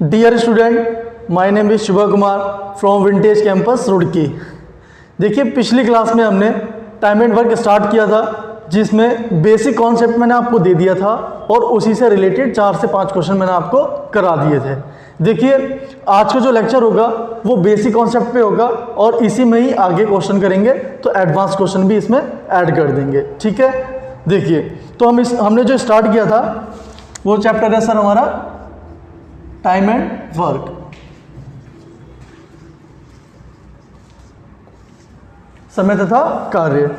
Dear student, my name is Shiva Kumar from Vintage campus Roorkee. देखिए, पिछली class में हमने टाइम एंड वर्क स्टार्ट किया था, जिसमें बेसिक कॉन्सेप्ट मैंने आपको दे दिया था और उसी से रिलेटेड 4 से 5 क्वेश्चन मैंने आपको करा दिए थे। देखिए, आज का जो लेक्चर होगा वो बेसिक कॉन्सेप्ट पे होगा और इसी में ही आगे क्वेश्चन करेंगे, तो एडवांस क्वेश्चन भी इसमें ऐड कर देंगे। ठीक है, देखिए, तो हमने जो स्टार्ट किया था वो चैप्टर है सर हमारा टाइम एंड वर्क। समय तथा कार्य।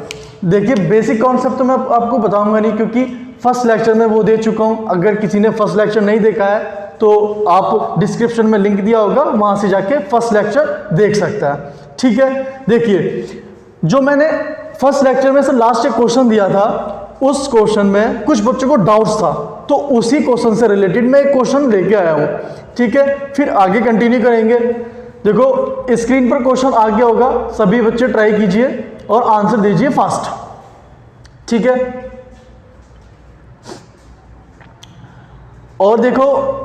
देखिए, बेसिक कॉन्सेप्ट तो मैं आपको बताऊंगा नहीं, क्योंकि फर्स्ट लेक्चर में वो दे चुका हूं। अगर किसी ने फर्स्ट लेक्चर नहीं देखा है तो आप डिस्क्रिप्शन में लिंक दिया होगा, वहां से जाके फर्स्ट लेक्चर देख सकता है। ठीक है, देखिए, जो मैंने फर्स्ट लेक्चर में से लास्ट एक क्वेश्चन दिया था, उस क्वेश्चन में कुछ बच्चों को डाउट्स था, तो उसी क्वेश्चन से रिलेटेड मैं एक क्वेश्चन लेके आया हूं। ठीक है, फिर आगे कंटिन्यू करेंगे। देखो, स्क्रीन पर क्वेश्चन आ गया होगा, सभी बच्चे ट्राई कीजिए और आंसर दीजिए फास्ट। ठीक है, और देखो,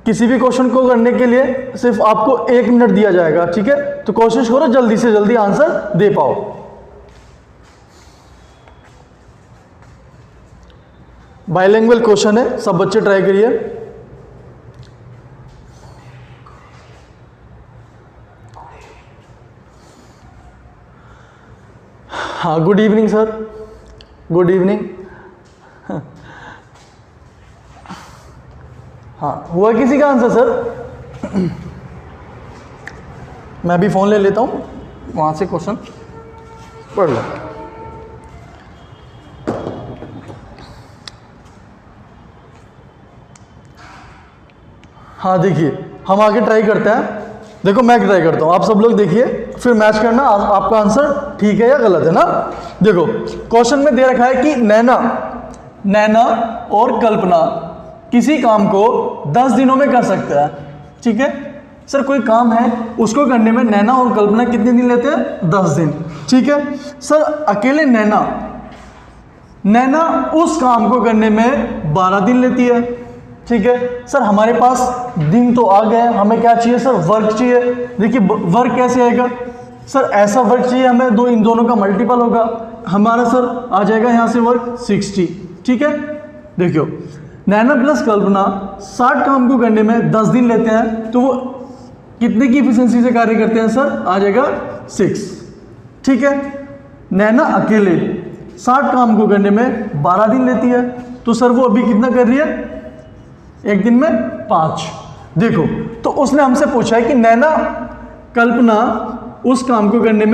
किसी भी क्वेश्चन को करने के लिए सिर्फ आपको 1 मिनट दिया जाएगा। ठीक है, तो कोशिश करो जल्दी से जल्दी आंसर दे पाओ। बाइलिंगुअल क्वेश्चन है, सब बच्चे ट्राई करिए। हाँ, good evening sir, good evening. हाँ, हुआ किसी का आंसर सर? मैं भी फ़ोन ले लेता हूँ, वहाँ से क्वेश्चन पढ़ लो। हाँ, देखिए, हम आगे ट्राई करते हैं। देखो, मैं ट्राई करता हूँ, आप सब लोग देखिए, फिर मैच करना आपका आंसर ठीक है या गलत है ना। देखो, क्वेश्चन में दे रखा है कि नैना और कल्पना किसी काम को 10 दिनों में कर सकते हैं। ठीक है सर, कोई काम है उसको करने में नैना और कल्पना कितने दिन लेते हैं? 10 दिन। ठीक है सर, अकेले नैना उस काम को करने में 12 दिन लेती है। ठीक है सर, हमारे पास दिन तो आ गए, हमें क्या चाहिए सर? वर्क चाहिए। देखिए, वर्क कैसे आएगा सर? ऐसा वर्क चाहिए हमें, इन दोनों का मल्टीपल होगा। हमारा सर आ जाएगा यहाँ से वर्क 60। ठीक है, देखियो, नैना प्लस कल्पना 60 काम को करने में 10 दिन लेते हैं, तो वो कितने की एफिशिएंसी से कार्य करते हैं सर? आ जाएगा 6। ठीक है, नैना अकेले 60 काम को करने में 12 दिन लेती है, तो सर वो अभी कितना कर रही है? एक दिन में 5। देखो, तो उसने हमसे पूछा है कि नैना कल्पना उस काम को करने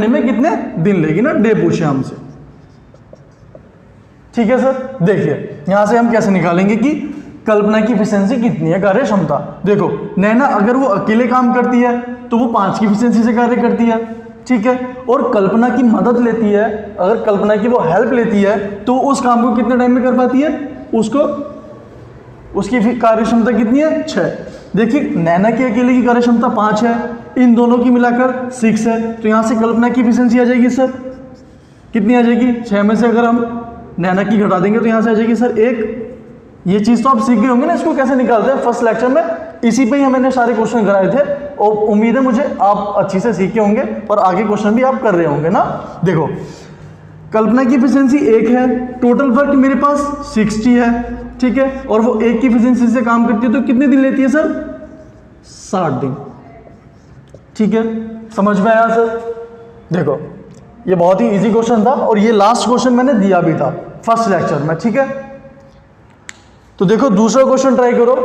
में कितने दिन लेगी ना, डे पूछे हमसे। ठीक है सर, देखिए, यहां से हम कैसे निकालेंगे कि कल्पना की एफिशिएंसी कितनी है, कार्य क्षमता। देखो, नैना अगर वो अकेले काम करती है तो वो 5 की एफिशिएंसी से कार्य करती है। ठीक है, और कल्पना की मदद लेती है, अगर कल्पना की वो हेल्प लेती है तो उस काम को कितने टाइम में कर पाती है? उसकी कार्य क्षमता कितनी है? 6। देखिए, नैना की अकेले की कार्य क्षमता 5 है, इन दोनों की मिलाकर 6 है, तो यहाँ से कल्पना की एफिशिएंसी आ जाएगी सर, कितनी आ जाएगी? 6 में से अगर हम नैना की घटा देंगे तो यहाँ से आ जाएगी सर 1। ये चीज़ तो आप सीख गए होंगे ना, इसको कैसे निकालते हैं फर्स्ट लेक्चर में, इसी पे ही मैंने सारे क्वेश्चन कराए थे और उम्मीद है मुझे आप अच्छी से सीखे होंगे और आगे क्वेश्चन भी आप कर रहे होंगे ना। देखो, कल्पना की एफिशिएंसी 1 है, टोटल वर्क मेरे पास 60 है। ठीक है, और वो 1 की एफिशिएंसी से काम करती है, तो कितने दिन लेती है सर? 60 दिन। ठीक है, समझ में आया सर? देखो, ये बहुत ही इजी क्वेश्चन था और ये लास्ट क्वेश्चन मैंने दिया भी था फर्स्ट लेक्चर में। ठीक है, तो देखो, दूसरा क्वेश्चन ट्राई करो।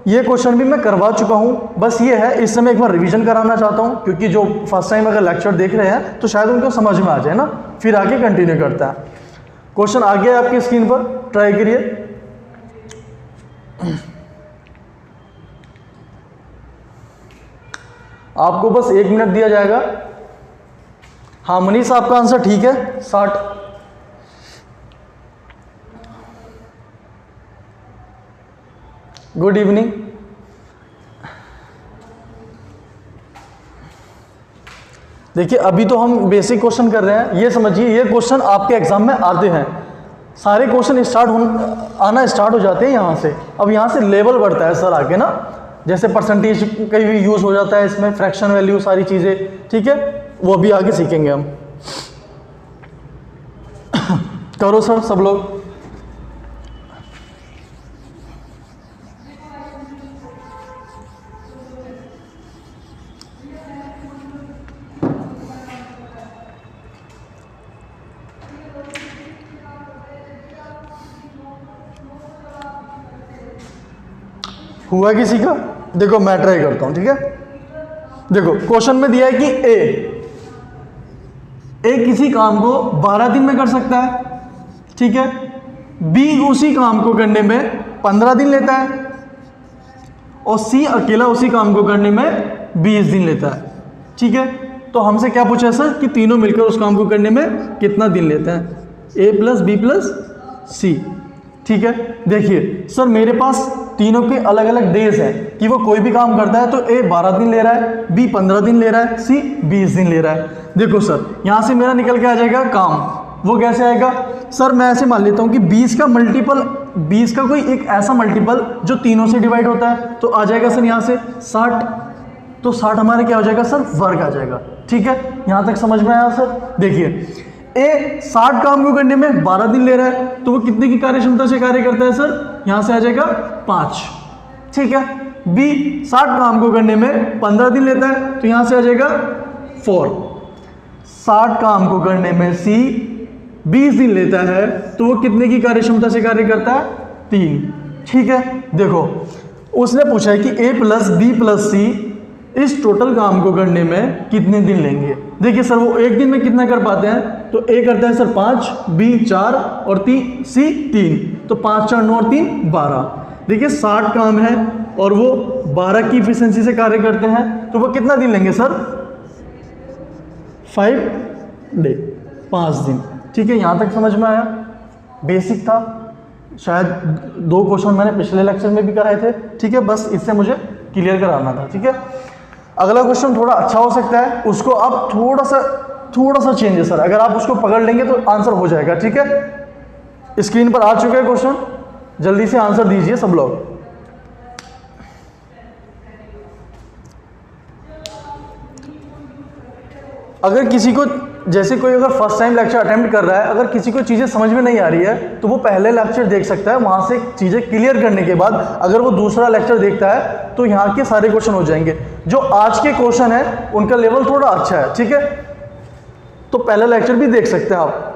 ये क्वेश्चन भी मैं करवा चुका हूं, बस ये है इस समय एक बार रिवीजन कराना चाहता हूं, क्योंकि जो फर्स्ट टाइम अगर लेक्चर देख रहे हैं तो शायद उनको समझ में आ जाए ना, फिर आगे कंटिन्यू करता है। क्वेश्चन आ गया आपकी स्क्रीन पर, ट्राई करिए। आपको बस 1 मिनट दिया जाएगा। हाँ मनीष, आपका आंसर ठीक है, 60। Good evening. देखिए अभी तो हम बेसिक क्वेश्चन कर रहे हैं, ये समझिए ये क्वेश्चन आपके एग्जाम में आते हैं। सारे क्वेश्चन आना स्टार्ट हो जाते हैं यहाँ से। अब यहाँ से लेवल बढ़ता है सर आगे ना, जैसे परसेंटेज कहीं भी यूज़ हो जाता है इसमें, फ्रैक्शन वैल्यू सारी चीज़ें, ठीक है, वो भी आगे सीखेंगे हम। करो सर सब लोग। हुआ किसी का? देखो मैं ट्राई करता हूं, ठीक है। देखो क्वेश्चन में दिया है कि ए किसी काम को 12 दिन में कर सकता है, ठीक है। बी उसी काम को करने में 15 दिन लेता है, और सी अकेला उसी काम को करने में 20 दिन लेता है, ठीक है। तो हमसे क्या पूछा है सर कि तीनों मिलकर उस काम को करने में कितना दिन लेते हैं, ए प्लस बी प्लस सी, ठीक है। देखिए सर मेरे पास तीनों के अलग अलग डेज हैं कि वो कोई भी काम करता है, तो ए 12 दिन ले रहा है, बी 15 दिन ले रहा है, सी 20 दिन ले रहा है। देखो सर यहाँ से मेरा निकल के आ जाएगा काम, वो कैसे आएगा सर, मैं ऐसे मान लेता हूँ कि 20 का मल्टीपल, 20 का कोई एक ऐसा मल्टीपल जो तीनों से डिवाइड होता है, तो आ जाएगा सर यहाँ से 60, तो 60 हमारे क्या हो जाएगा सर, वर्ग आ जाएगा, ठीक है। यहाँ तक समझ में आया सर। देखिए ए 60 काम को करने में 12 दिन ले रहा है, तो वो कितने की कार्य क्षमता से कार्य करता है सर, यहाँ से आ जाएगा 5, ठीक है। बी 60 काम को करने में 15 दिन लेता है, तो यहाँ से आ जाएगा 4। 60 काम को करने में सी 20 दिन लेता है, तो वो कितने की कार्य क्षमता से कार्य करता है, 3, ठीक है। देखो उसने पूछा है कि ए प्लस बी प्लस सी इस टोटल काम को करने में कितने दिन लेंगे। देखिए सर वो एक दिन में कितना कर पाते हैं, तो ए करता है सर 5, बी 4 और सी 3, तो 5 4 9 और 3 12। देखिए 60 काम है और वो 12 की इफिशिएंसी से कार्य करते हैं, तो वो कितना दिन लेंगे सर, 5 डे, 5 दिन, ठीक है। यहाँ तक समझ में आया, बेसिक था, शायद 2 क्वेश्चन मैंने पिछले लेक्चर में भी कराए थे, ठीक है। बस इससे मुझे क्लियर कराना था, ठीक है। अगला क्वेश्चन थोड़ा अच्छा हो सकता है, उसको आप थोड़ा सा चेंज है सर, अगर आप उसको पकड़ लेंगे तो आंसर हो जाएगा, ठीक है। स्क्रीन पर आ चुका है क्वेश्चन, जल्दी से आंसर दीजिए सब लोग। अगर किसी को, जैसे कोई अगर फर्स्ट टाइम लेक्चर अटेम्प्ट कर रहा है, अगर किसी को चीज़ें समझ में नहीं आ रही है तो वो पहले लेक्चर देख सकता है, वहाँ से चीज़ें क्लियर करने के बाद अगर वो दूसरा लेक्चर देखता है तो यहाँ के सारे क्वेश्चन हो जाएंगे। जो आज के क्वेश्चन है उनका लेवल थोड़ा अच्छा है, ठीक है, तो पहला लेक्चर भी देख सकते हैं आप।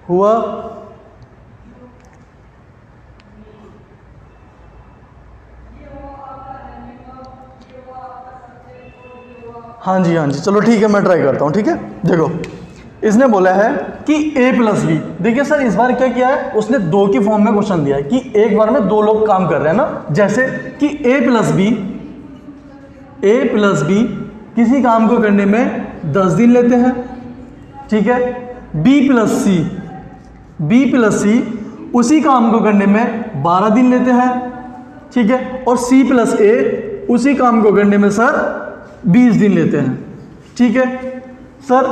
हुआ? हाँ जी हाँ जी, चलो ठीक है, मैं ट्राई करता हूँ, ठीक है। देखो इसने बोला है कि a प्लस बी, देखिए सर इस बार क्या किया है, उसने 2 की फॉर्म में क्वेश्चन दिया है कि एक बार में 2 लोग काम कर रहे हैं ना, जैसे कि a प्लस बी किसी काम को करने में 10 दिन लेते हैं, ठीक है। b प्लस सी उसी काम को करने में 12 दिन लेते हैं, ठीक है। और c प्लस ए उसी काम को करने में सर 20 दिन लेते हैं, ठीक है। सर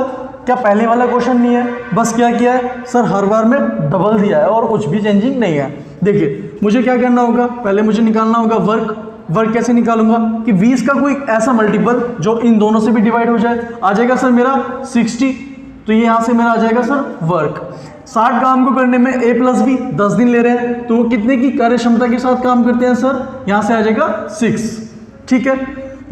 क्या पहले वाला क्वेश्चन नहीं है, बस क्या किया है सर, हर बार में डबल दिया है और कुछ भी चेंजिंग नहीं है। देखिए मुझे क्या करना होगा, पहले मुझे निकालना होगा वर्क कैसे निकालूंगा कि 20 का कोई ऐसा मल्टीपल जो इन दोनों से भी डिवाइड हो जाए, आ जाएगा सर मेरा 60, तो ये यहाँ से मेरा आ जाएगा सर वर्क। 60 काम को करने में a प्लस बी 10 दिन ले रहे हैं, तो वो कितने की कार्य क्षमता के साथ काम करते हैं सर, यहाँ से आ जाएगा 6, ठीक है।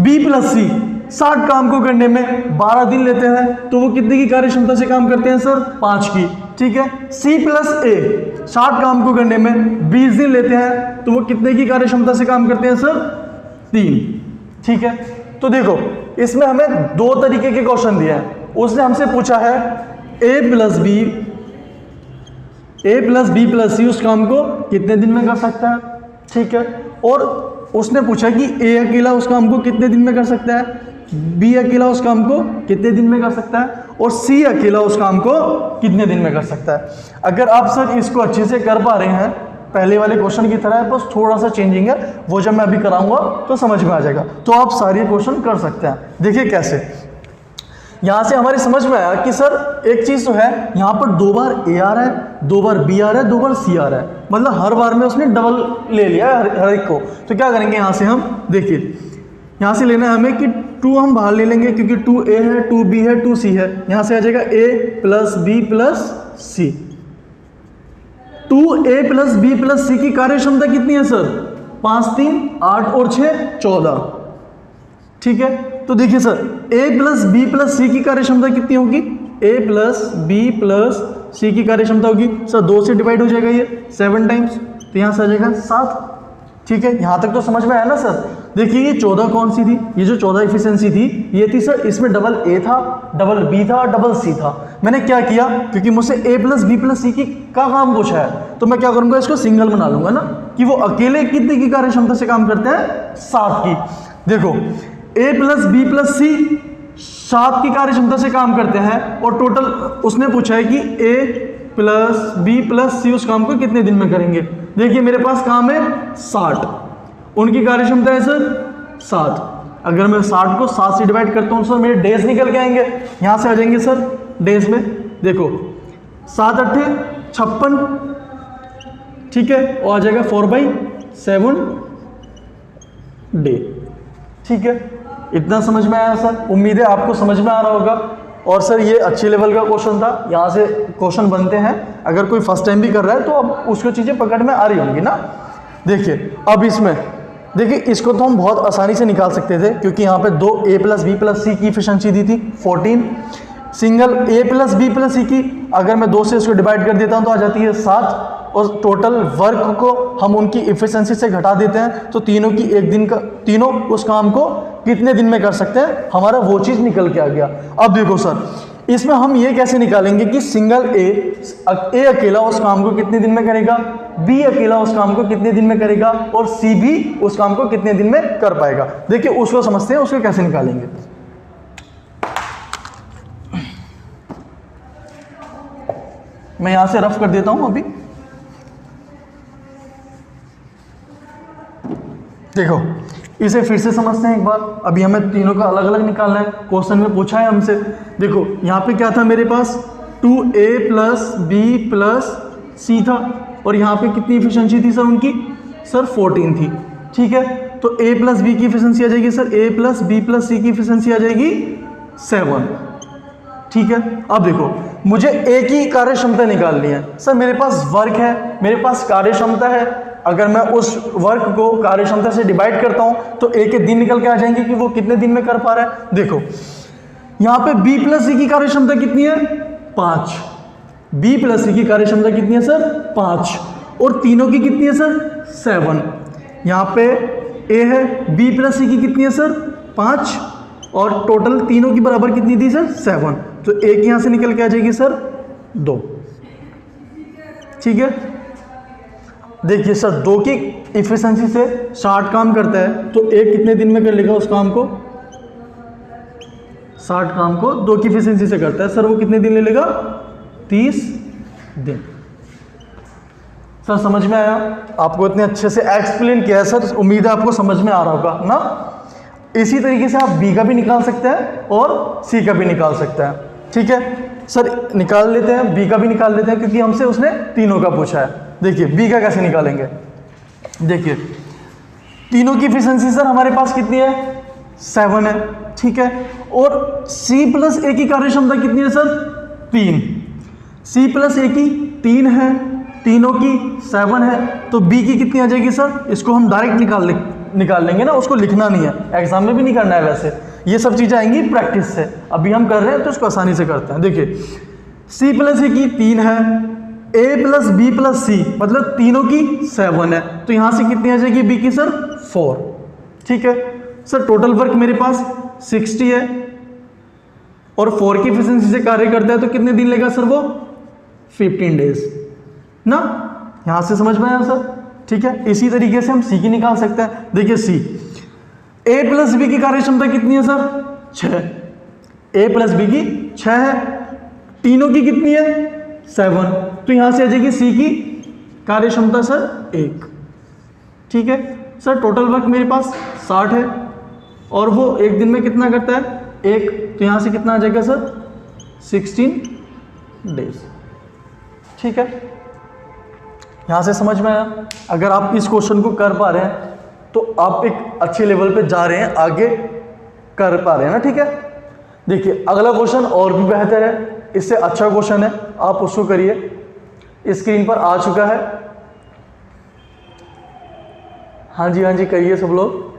b प्लस सी 60 काम को करने में 12 दिन लेते हैं, तो वो कितने की कार्य क्षमता से काम करते हैं सर, 5 की, ठीक है। c प्लस ए 60 काम को करने में 20 दिन लेते हैं, तो वो कितने की कार्य क्षमता से काम करते हैं सर, 3, ठीक है। तो देखो इसमें हमें 2 तरीके के क्वेश्चन दिए हैं। उसने हमसे पूछा है a प्लस बी प्लस सी उस काम को कितने दिन में कर सकता है, ठीक है। और उसने पूछा कि a अकेला उस काम को कितने दिन में कर सकता है, b अकेला उस काम को कितने दिन में कर सकता है, और सी अकेला उस काम को कितने दिन में कर सकता है। अगर आप सर इसको अच्छे से कर पा रहे हैं, पहले वाले क्वेश्चन की तरह है, बस थोड़ा सा चेंजिंग है, वो जब मैं अभी कराऊंगा तो समझ में आ जाएगा, तो आप सारे क्वेश्चन कर सकते हैं। देखिए कैसे, यहाँ से हमारी समझ में आया कि सर एक चीज़ तो है, यहाँ पर 2 बार ए आ रहा है, 2 बार बी आ रहा है, 2 बार सी आ रहा है, मतलब हर बार में उसने डबल ले लिया है हर एक को। तो क्या करेंगे यहाँ से हम, देखिए यहाँ से लेना है हमें कि 2 हम बाहर ले लेंगे, क्योंकि 2a है, 2b है, 2c है, यहाँ से आ जाएगा a plus b plus c। 2a plus b plus c की कार्य क्षमता कितनी है सर, 5 3 8 और 6 14। ठीक है, तो देखिए sir a plus b plus c की कार्य क्षमता कितनी होगी, a plus b plus c की कार्य क्षमता होगी सर 2 से डिवाइड हो जाएगा ये 7 टाइम्स, तो यहाँ से आ जाएगा 7। ठीक है, यहाँ तक तो समझ में आया ना सर। देखिए ये 14 कौन सी थी, ये जो 14 एफिशिएंसी थी ये थी सर, इसमें डबल a था, डबल b था, डबल c था। मैंने क्या किया, क्योंकि मुझसे a plus b plus c की का काम पूछा है, तो मैं क्या करूँगा, इसको सिंगल बना लूंगा ना, कि वो अकेले कितने की कार्य क्षमता से काम करते हैं, 7 की। देखो a plus b plus c 7 की कार्य क्षमता से काम करते हैं, और टोटल उसने पूछा है कि a plus b plus c उस काम को कितने दिन में करेंगे। देखिए मेरे पास काम है 60, उनकी कार्य क्षमता है सर 7। अगर मैं 60 को 7 से डिवाइड करता हूँ सर, मेरे डेज निकल के आएंगे, यहाँ से आ जाएंगे सर डेज में। देखो 7 8 56, ठीक है, और आ जाएगा 4/7 डे। ठीक है, इतना समझ में आया सर, उम्मीद है आपको समझ में आ रहा होगा। और सर ये अच्छे लेवल का क्वेश्चन था, यहाँ से क्वेश्चन बनते हैं, अगर कोई फर्स्ट टाइम भी कर रहा है तो अब उसको चीज़ें पकड़ में आ रही होंगी ना। देखिए अब इसमें देखिए, इसको तो हम बहुत आसानी से निकाल सकते थे, क्योंकि यहाँ पे 2a plus b plus c की इफिशिएंसी दी थी 14, single a plus b plus c की अगर मैं 2 से इसको डिवाइड कर देता हूँ तो आ जाती है 7, और टोटल वर्क को हम उनकी इफिशिएंसी से घटा देते हैं, तो तीनों की एक दिन का, तीनों उस काम को कितने दिन में कर सकते हैं, हमारा वो चीज़ निकल के आ गया। अब देखो सर इसमें हम ये कैसे निकालेंगे कि सिंगल ए अकेला उस काम को कितने दिन में करेगा, बी अकेला उस काम को कितने दिन में करेगा, और सी भी उस काम को कितने दिन में कर पाएगा। देखिए उसको समझते हैं, उसको कैसे निकालेंगे। मैं यहां से रफ कर देता हूं अभी। देखो इसे फिर से समझते हैं एक बार, अभी हमें तीनों का अलग अलग निकालना है, क्वेश्चन में पूछा है हमसे। देखो यहाँ पे क्या था मेरे पास, 2a plus b plus c था, और यहाँ पे कितनी इफिशिएंसी थी सर उनकी, सर 14 थी। ठीक है, तो a प्लस b की इफिशिएंसी आ जाएगी sir, a plus b plus c की इफिशिएंसी आ जाएगी 7। ठीक है, अब देखो मुझे a की कार्य क्षमता निकालनी है सर, मेरे पास वर्क है, मेरे पास कार्य क्षमता है, अगर मैं उस वर्क को कार्य क्षमता से डिवाइड करता हूं तो a के दिन निकल के आ जाएंगे कि वो कितने दिन में कर पा रहा है। देखो यहाँ पे b प्लस c की कार्य क्षमता कितनी है, 5, b प्लस c की कार्य क्षमता कितनी है सर, 5, और तीनों की कितनी है सर, 7। यहाँ पे a है, b प्लस c की कितनी है सर, 5, और टोटल तीनों की बराबर कितनी थी सर, 7, तो एक यहाँ से निकल के आ जाएगी सर 2। ठीक है, देखिए सर 2 की इफिशिएंसी से 60 काम करता है, तो एक कितने दिन में कर लेगा उस काम को, 60 काम को 2 की इफिशिएंसी से करता है सर, वो कितने दिन ले लेगा, 30 दिन। सर समझ में आया, आपको इतने अच्छे से एक्सप्लेन किया है सर, उम्मीद है आपको समझ में आ रहा होगा ना। इसी तरीके से आप b का भी निकाल सकते हैं और c का भी निकाल सकते हैं। ठीक है सर, निकाल लेते हैं, b का भी निकाल लेते हैं, क्योंकि हमसे उसने तीनों का पूछा है। देखिए b का कैसे निकालेंगे, देखिए तीनों की इफिशिएंसी सर हमारे पास कितनी है, 7 है। ठीक है, और c प्लस a की कार्य क्षमता कितनी है सर, 3, c प्लस a की 3 है, तीनों की 7 है, तो b की कितनी आ जाएगी सर, इसको हम डायरेक्ट निकाल लेंगे ना, उसको लिखना नहीं है, एग्जाम में भी नहीं करना है, वैसे ये सब चीज़ें आएंगी प्रैक्टिस से, अभी हम कर रहे हैं तो इसको आसानी से करते हैं। देखिए c प्लस a की 3 है, a plus b plus c मतलब तीनों की 7 है, तो यहाँ से कितनी आ जाएगी b की सर, 4। ठीक है सर, टोटल वर्क मेरे पास 60 है, और 4 की इफिशिएंसी से कार्य करता है, तो कितने दिन लेगा सर वो, 15 डेज ना। यहाँ से समझ में आया सर। ठीक है, इसी तरीके से हम c की निकाल सकते हैं। देखिए c, a प्लस b की कार्य क्षमता कितनी है सर, 6, a प्लस b की 6 है, तीनों की कितनी है 7, तो यहाँ से आ जाएगी सी की कार्य क्षमता सर 1। ठीक है सर, टोटल वर्क मेरे पास 60 है और वो एक दिन में कितना करता है 1, तो यहाँ से कितना आ जाएगा सर 16 डेज। ठीक है, यहाँ से समझ में आया। अगर आप इस क्वेश्चन को कर पा रहे हैं तो आप एक अच्छे लेवल पे जा रहे हैं, आगे कर पा रहे हैं ना। ठीक है, देखिए अगला क्वेश्चन और भी बेहतर है, इससे अच्छा क्वेश्चन है, आप उसको करिए। स्क्रीन पर आ चुका है। हाँ जी करिए सब लोग।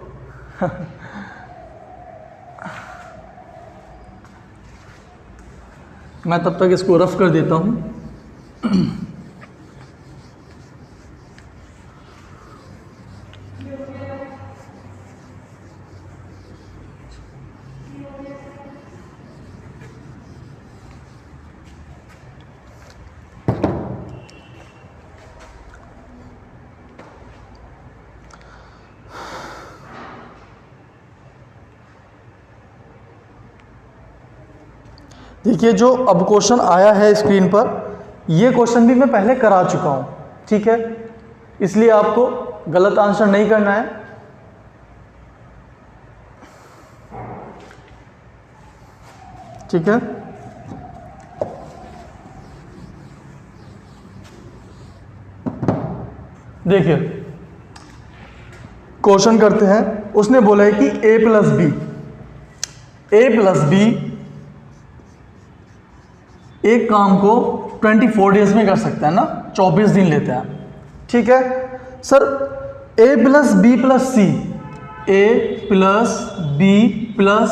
मैं तब तक इसको रफ कर देता हूँ। देखिए जो अब क्वेश्चन आया है स्क्रीन पर, ये क्वेश्चन भी मैं पहले करा चुका हूँ। ठीक है, इसलिए आपको गलत आंसर नहीं करना है। ठीक है, देखिए क्वेश्चन करते हैं। उसने बोला है कि a प्लस बी एक काम को 24 डेज में कर सकता है ना, 24 दिन लेता है। ठीक है sir, a plus B plus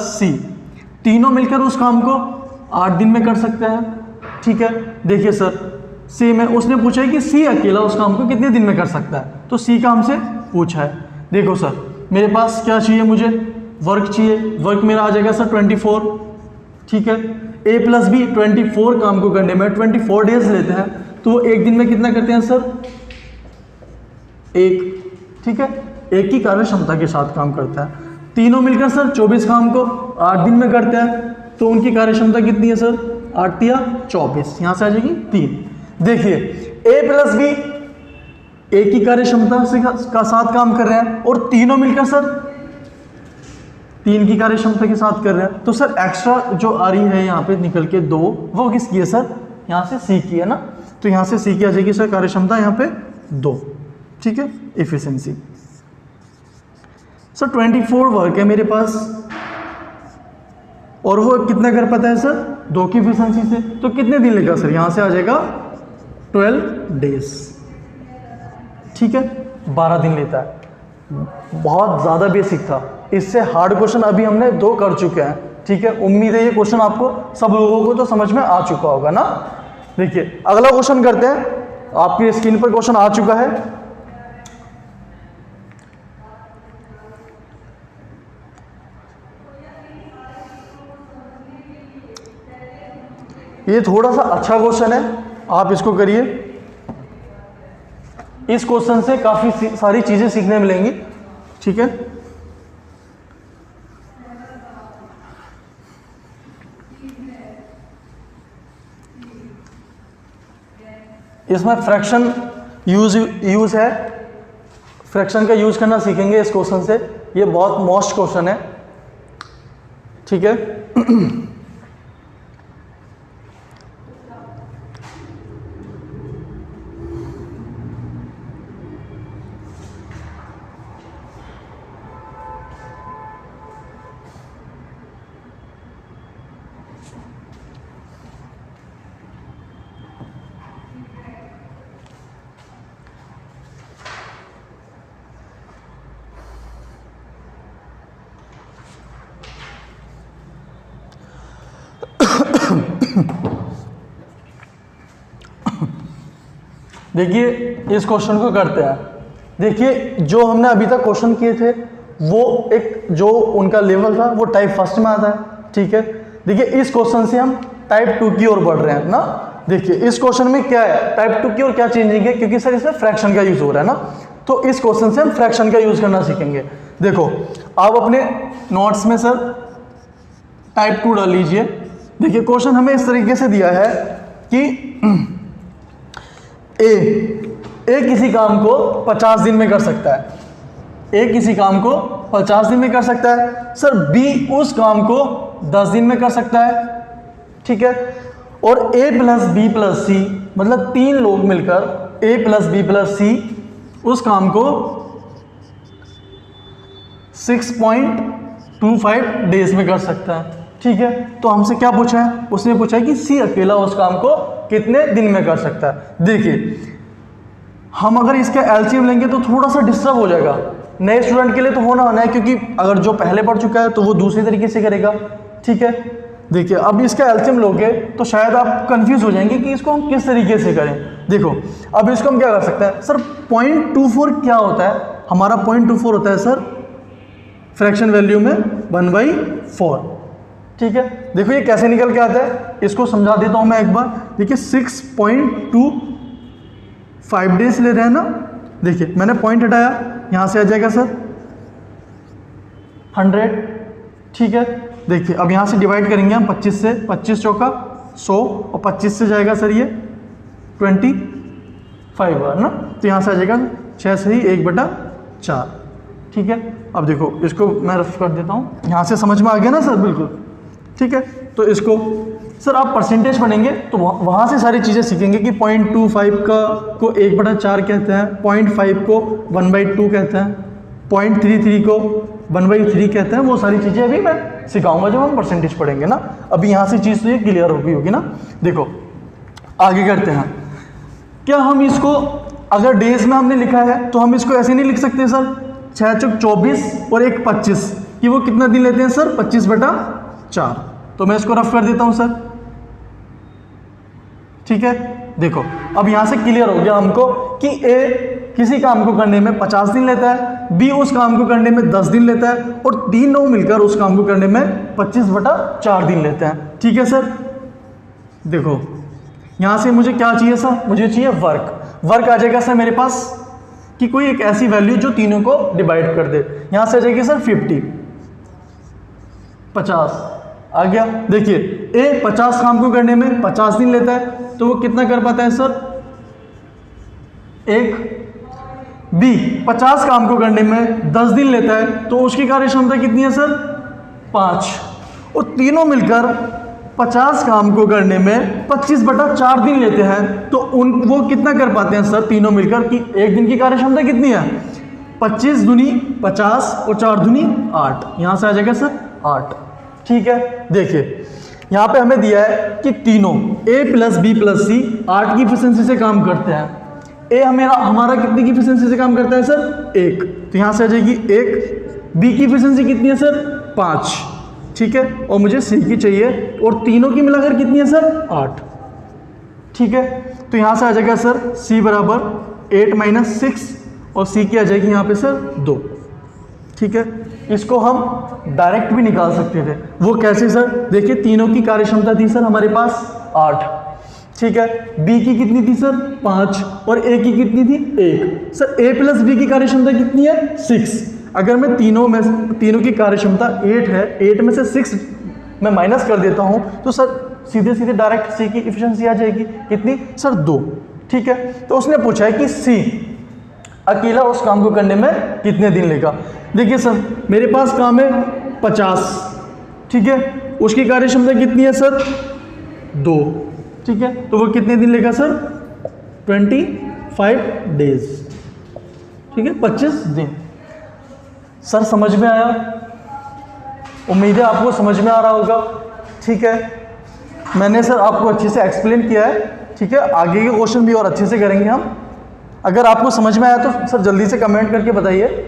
C तीनों मिलकर उस काम को 8 दिन में कर सकते हैं। ठीक है, देखिए सर सेम है, उसने पूछा है कि सी अकेला उस काम को कितने दिन में कर सकता है, तो सी का हमसे पूछा है। देखो सर मेरे पास क्या चाहिए, मुझे वर्क चाहिए, वर्क मेरा आ जाएगा सर 24। ठीक है, a प्लस बी 24 काम को करने में 24 डेज लेते हैं, तो एक दिन में कितना करते हैं सर 1। ठीक है, एक की कार्य क्षमता के साथ काम करता है। तीनों मिलकर सर 24 काम को 8 दिन में करते हैं, तो उनकी कार्य क्षमता कितनी है सर 8 या 24, यहाँ से आ जाएगी 3। देखिए a प्लस बी एक ही कार्य क्षमता से का साथ काम कर रहे हैं और तीनों मिलकर सर 3 की कार्य क्षमता के साथ कर रहे हैं, तो सर एक्स्ट्रा जो आ रही है यहाँ पे निकल के 2, वो किसकी है सर, यहाँ से सी की है ना, तो यहाँ से सी की आ जाएगी सर कार्य क्षमता यहाँ पे 2। ठीक है, एफिशिएंसी सर 24 वर्क है मेरे पास और वो कितना कर पाता है सर 2 की एफिशिएंसी से, तो कितने दिन लेगा सर, यहाँ से आ जाएगा 12 डेज। ठीक है, 12 दिन लेता है। बहुत ज़्यादा बेसिक था, इससे हार्ड क्वेश्चन अभी हमने 2 कर चुके हैं। ठीक है, उम्मीद है ये क्वेश्चन आपको सब लोगों को तो समझ में आ चुका होगा ना। देखिए अगला क्वेश्चन करते हैं, आपकी स्क्रीन पर क्वेश्चन आ चुका है। ये थोड़ा सा अच्छा क्वेश्चन है, आप इसको करिए। इस क्वेश्चन से काफी सारी चीजें सीखने मिलेंगी। ठीक है, इसमें फ्रैक्शन यूज है, फ्रैक्शन का यूज करना सीखेंगे इस क्वेश्चन से। ये बहुत मोस्ट क्वेश्चन है। ठीक है, देखिए इस क्वेश्चन को करते हैं। देखिए जो हमने अभी तक क्वेश्चन किए थे वो एक जो उनका लेवल था वो टाइप फर्स्ट में आता है। ठीक है, देखिए इस क्वेश्चन से हम टाइप 2 की ओर बढ़ रहे हैं ना। देखिए इस क्वेश्चन में क्या है, टाइप 2 की ओर क्या चेंजिंग है, क्योंकि सर इसमें फ्रैक्शन का यूज हो रहा है ना, तो इस क्वेश्चन से हम फ्रैक्शन का यूज करना सीखेंगे। देखो आप अपने नोट्स में सर टाइप 2 डाल लीजिए, देखिए क्वेश्चन हमें इस तरीके से दिया है कि ए किसी काम को 50 दिन में कर सकता है, ए किसी काम को 50 दिन में कर सकता है। सर बी उस काम को 10 दिन में कर सकता है, ठीक है। और ए प्लस बी प्लस सी मतलब 3 लोग मिलकर ए प्लस बी प्लस सी उस काम को 6.25 डेज में कर सकता है, ठीक है। तो हमसे क्या पूछा है, उसने पूछा है कि सी अकेला उस काम को कितने दिन में कर सकता है। देखिए हम अगर इसका एलसीएम लेंगे तो थोड़ा सा डिस्टर्ब हो जाएगा, नए स्टूडेंट के लिए तो होना है, क्योंकि अगर जो पहले पढ़ चुका है तो वो दूसरी तरीके से करेगा, ठीक है। देखिए अब इसका एलसीएम लोगे तो शायद आप कंफ्यूज हो जाएंगे कि इसको हम किस तरीके से करें। देखो अब इसको हम क्या कर सकते हैं, सर 0.24 क्या होता है, हमारा 0.24 होता है सर फ्रैक्शन वैल्यू में 1/4, ठीक है। देखो ये कैसे निकल के आता है, इसको समझा देता हूं मैं एक बार। देखिए 6.25 डेज ले रहे हैं ना, देखिए मैंने पॉइंट हटाया, यहां से आ जाएगा सर 100, ठीक है। देखिए अब यहां से डिवाइड करेंगे हम 25 से, 25 चौका 100 और 25 से जाएगा सर ये 25 बार ना, तो यहां से आ जाएगा 6 से ही 1/4, ठीक है। अब देखो इसको मैं रफ कर देता हूँ, यहाँ से समझ में आ गया ना सर, बिल्कुल ठीक है। तो इसको सर आप परसेंटेज पढ़ेंगे तो वहाँ से सारी चीज़ें सीखेंगे कि 0.25 को 1/4 कहते हैं, 0.5 को 1/2 कहते हैं, 0.33 को 1/3 कहते हैं। वो सारी चीज़ें अभी मैं सिखाऊंगा जब हम परसेंटेज पढ़ेंगे ना। अभी यहाँ से चीज़ तो ये क्लियर होगी ना। देखो आगे करते हैं, क्या हम इसको अगर डेज में हमने लिखा है तो हम इसको ऐसे नहीं लिख सकते सर 6 चौक 24 और 1 25 कि वो कितना दिन लेते हैं सर 25/4। तो मैं इसको रफ कर देता हूं सर, ठीक है। देखो अब यहां से क्लियर हो गया हमको कि ए किसी काम को करने में 50 दिन लेता है, बी उस काम को करने में 10 दिन लेता है और 3 लोग मिलकर उस काम को करने में 25/4 दिन लेते हैं, ठीक है सर। देखो यहां से मुझे क्या चाहिए सर, मुझे चाहिए वर्क आ जाएगा सर मेरे पास कि कोई एक ऐसी वैल्यू जो तीनों को डिवाइड कर दे। यहां से आ जाएगी सर 50 आ गया। देखिए ए 50 काम को करने में 50 दिन लेता है तो वो कितना कर पाता है सर 1। बी 50 काम को करने में 10 दिन लेता है तो उसकी कार्य क्षमता कितनी है सर 5। और तीनों मिलकर 50 काम को करने में 25/4 दिन लेते हैं तो वो कितना कर पाते हैं सर तीनों मिलकर कि एक दिन की कार्य क्षमता कितनी है 25 दूनी 50 और 4 दूनी 8। यहां से आ जाएगा सर 8, ठीक है। देखिए यहां पे हमें दिया है कि तीनों ए प्लस बी प्लस सी 8 की एफिशिएंसी से काम करते हैं। ए हमारा कितनी की एफिशिएंसी से काम करता है सर 1, तो यहां से आ जाएगी 1। बी की एफिशिएंसी कितनी है सर 5, ठीक है। और मुझे सी की चाहिए और तीनों की मिलाकर कितनी है सर 8, ठीक है। तो यहां से आ जाएगा सर सी बराबर 8 - 6 और सी की आ जाएगी यहां पे सर 2, ठीक है। इसको हम डायरेक्ट भी निकाल सकते थे, वो कैसे सर, देखिए तीनों की कार्य क्षमता थी सर हमारे पास 8, ठीक है। बी की कितनी थी सर 5 और ए की कितनी थी 1। सर ए प्लस बी की कार्य क्षमता कितनी है 6। अगर मैं तीनों की कार्य क्षमता 8 है, 8 में से 6 मैं माइनस कर देता हूं तो सर सीधे डायरेक्ट सी की एफिशिएंसी आ जाएगी कितनी सर 2, ठीक है। तो उसने पूछा है कि सी अकेला उस काम को करने में कितने दिन लेगा। देखिए सर मेरे पास काम है 50, ठीक है, उसकी कार्य क्षमता कितनी है सर 2, ठीक है। तो वो कितने दिन लेगा सर 25 डेज, ठीक है, 25 दिन। सर समझ में आया, उम्मीद है आपको समझ में आ रहा होगा, ठीक है। मैंने सर आपको अच्छे से एक्सप्लेन किया है, ठीक है। आगे के क्वेश्चन भी और अच्छे से करेंगे हम। अगर आपको समझ में आया तो सर जल्दी से कमेंट करके बताइए।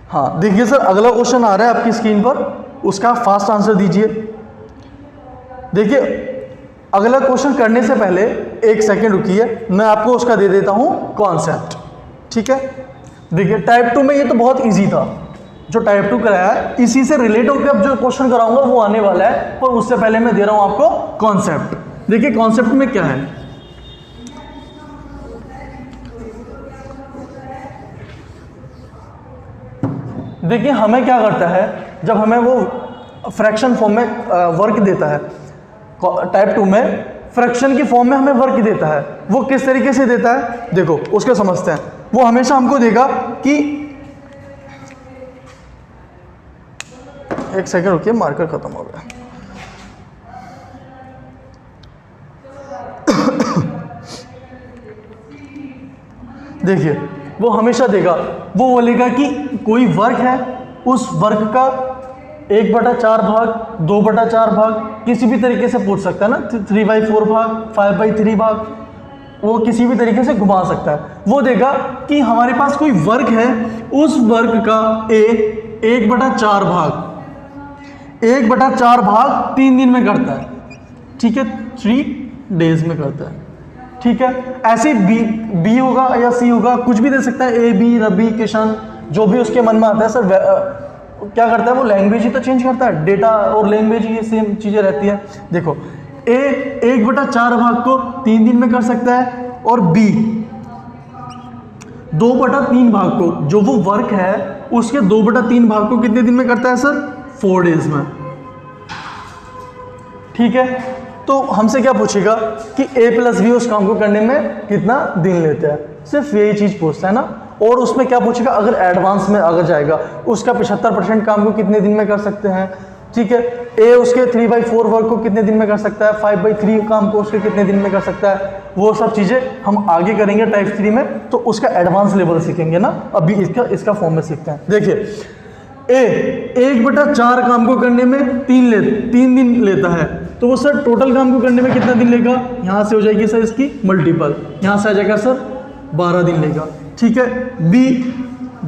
हाँ देखिए सर अगला क्वेश्चन आ रहा है आपकी स्क्रीन पर, उसका फास्ट आंसर दीजिए। देखिए अगला क्वेश्चन करने से पहले 1 सेकेंड रुकिए, मैं आपको उसका दे देता हूं कॉन्सेप्ट, ठीक है। देखिए टाइप 2 में ये तो बहुत इजी था, जो टाइप 2 कराया है इसी से रिलेट होकर अब जो क्वेश्चन कराऊंगा वो आने वाला है, पर उससे पहले मैं दे रहा हूं आपको कॉन्सेप्ट। देखिए कॉन्सेप्ट में क्या है, देखिए हमें क्या करता है जब हमें वो फ्रैक्शन फॉर्म में वर्क देता है, टाइप 2 में फ्रैक्शन की फॉर्म में हमें वर्क देता है। वो किस तरीके से देता है देखो, उसको समझते हैं। वो हमेशा हमको देगा कि, एक सेकंड रुकिए, मार्कर खत्म हो गया। देखिए वो हमेशा देगा, वो बोलेगा कि कोई वर्क है, उस वर्क का 1/4 भाग, 2/4 भाग, किसी भी तरीके से पूछ सकता है ना, 3/4 भाग, 5/3 भाग, वो किसी भी तरीके से घुमा सकता है। वो देगा कि हमारे पास कोई वर्क है, उस वर्क का 1/4 भाग 1/4 भाग 3 दिन में करता है, ठीक है, 3 डेज में करता है, ठीक है। ऐसे बी होगा या सी होगा, कुछ भी दे सकता है, ए बी, रवि, किशन, जो भी उसके मन में आता है। सर क्या करता है वो, लैंग्वेज ही तो चेंज करता है, डेटा और लैंग्वेज ये सेम चीज़ें रहती है। देखो ए 1/4 भाग को 3 दिन में कर सकता है, और बी 2/3 भाग को, जो वो वर्क है उसके 2/3 भाग को कितने दिन में करता है सर, 4 डेज में, ठीक है। तो हमसे क्या पूछेगा कि a + b उस काम को करने में कितना दिन लेता है, सिर्फ यही चीज़ पूछता है ना। और उसमें क्या पूछेगा, अगर एडवांस में अगर जाएगा, उसका 75% काम को कितने दिन में कर सकते हैं, ठीक है। ए उसके 3/4 वर्क को कितने दिन में कर सकता है, 5/3 काम को उसके कितने दिन में कर सकता है, वो सब चीज़ें हम आगे करेंगे टाइप 3 में, तो उसका एडवांस लेवल सीखेंगे ना। अभी इसका फॉर्म में सीखते हैं। देखिए ए 1/4 काम को करने में 3 दिन लेता है, तो वो सर टोटल काम को करने में कितना दिन लेगा, यहाँ से हो जाएगी सर इसकी मल्टीपल, यहाँ से आ जाएगा सर 12 दिन लेगा, ठीक है। बी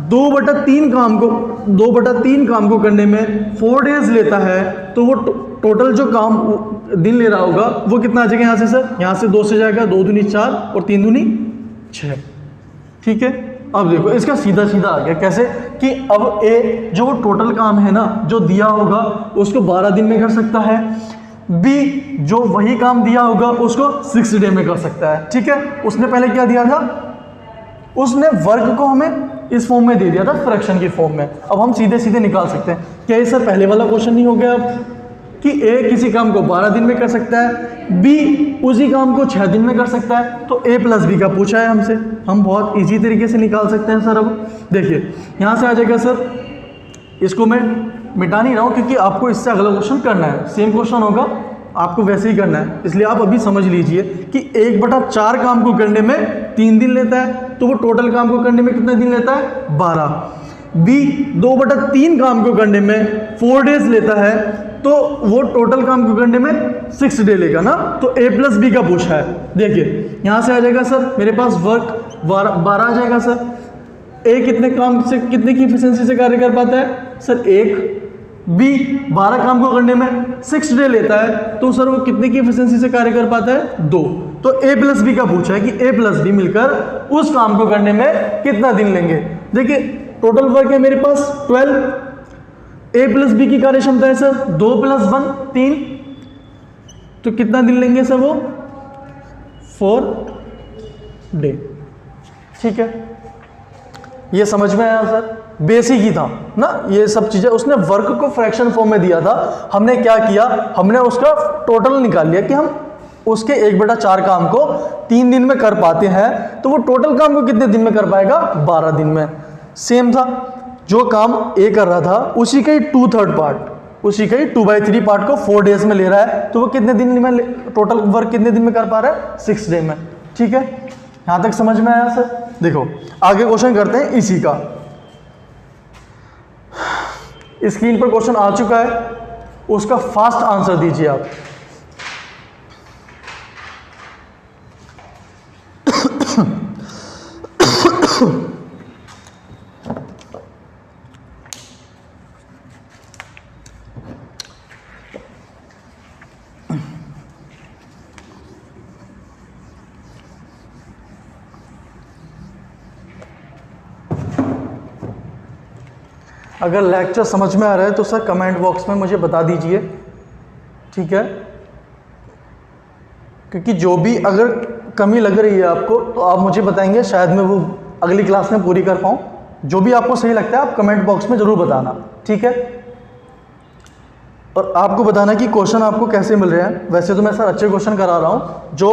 2/3 काम को करने में 4 डेज लेता है, तो वो टोटल जो काम दिन ले रहा होगा वो कितना आ जाएगा यहाँ से सर, यहाँ से 2 से जाएगा, 2 दूनी 4 और 3 दूनी 6, ठीक है। अब देखो इसका सीधा आ गया, कैसे कि अब ए जो टोटल काम है ना जो दिया होगा उसको 12 दिन में कर सकता है, बी जो वही काम दिया होगा उसको 6 डे में कर सकता है, ठीक है। उसने पहले क्या दिया था, उसने वर्क को हमें इस फॉर्म में दे दिया था, फ्रैक्शन की फॉर्म में। अब हम सीधे निकाल सकते हैं। क्या ये सर पहले वाला क्वेश्चन नहीं हो गया अब, कि ए किसी काम को 12 दिन में कर सकता है, बी उसी काम को 6 दिन में कर सकता है, तो a + b का पूछा है हमसे, हम बहुत इजी तरीके से निकाल सकते हैं सर। अब देखिए यहाँ से आ जाएगा सर, इसको मैं मिटा नहीं रहा हूँ क्योंकि आपको इससे अगला क्वेश्चन करना है, सेम क्वेश्चन होगा, आपको वैसे ही करना है, इसलिए आप अभी समझ लीजिए कि 1/4 काम को करने में 3 दिन लेता है, तो वो टोटल काम को करने में कितना दिन लेता है, 12। बी 2/3 काम को करने में 4 डेज लेता है, तो वो टोटल काम को करने में 6 डे लेगा ना, तो a + b का पूछा है। देखिए यहाँ से आ जाएगा सर मेरे पास वर्क 12 आ जाएगा सर। ए कितने काम से कितने की एफिशिएंसी से कार्य कर पाता है सर, 1। बी 12 काम को करने में 6 डे लेता है, तो सर वो कितने की एफिशिएंसी से कार्य कर पाता है, 2। तो a + b का पूछा है कि a + b मिलकर उस काम को करने में कितना दिन लेंगे। देखिए टोटल वर्क है मेरे पास 12, a + b की कार्य क्षमता है सर 2 + 1 3, तो कितना दिन लेंगे सर वो, 4 डे, ठीक है। ये समझ में आया सर, बेसिक ही था ना ये सब चीज़ें। उसने वर्क को फ्रैक्शन फॉर्म में दिया था, हमने क्या किया, हमने उसका टोटल निकाल लिया कि हम उसके 1/4 काम को 3 दिन में कर पाते हैं, तो वो टोटल काम को कितने दिन में कर पाएगा, 12 दिन में। सेम था, जो काम ए कर रहा था उसी का ही 2/3 पार्ट, उसी का ही 2/3 पार्ट को 4 डेज में ले रहा है, तो वो कितने दिन में टोटल वर्क कितने दिन में कर पा रहा है, 6 डे में, ठीक है। यहाँ तक समझ में आया सर। देखो आगे क्वेश्चन करते हैं इसी का। स्क्रीन पर क्वेश्चन आ चुका है, उसका फास्ट आंसर दीजिए आप। अगर लेक्चर समझ में आ रहा है तो सर कमेंट बॉक्स में मुझे बता दीजिए, ठीक है। क्योंकि जो भी अगर कमी लग रही है आपको तो आप मुझे बताएंगे, शायद मैं वो अगली क्लास में पूरी कर पाऊँ। जो भी आपको सही लगता है आप कमेंट बॉक्स में ज़रूर बताना, ठीक है। और आपको बताना कि क्वेश्चन आपको कैसे मिल रहे हैं। वैसे तो मैं सर अच्छे क्वेश्चन करा रहा हूँ जो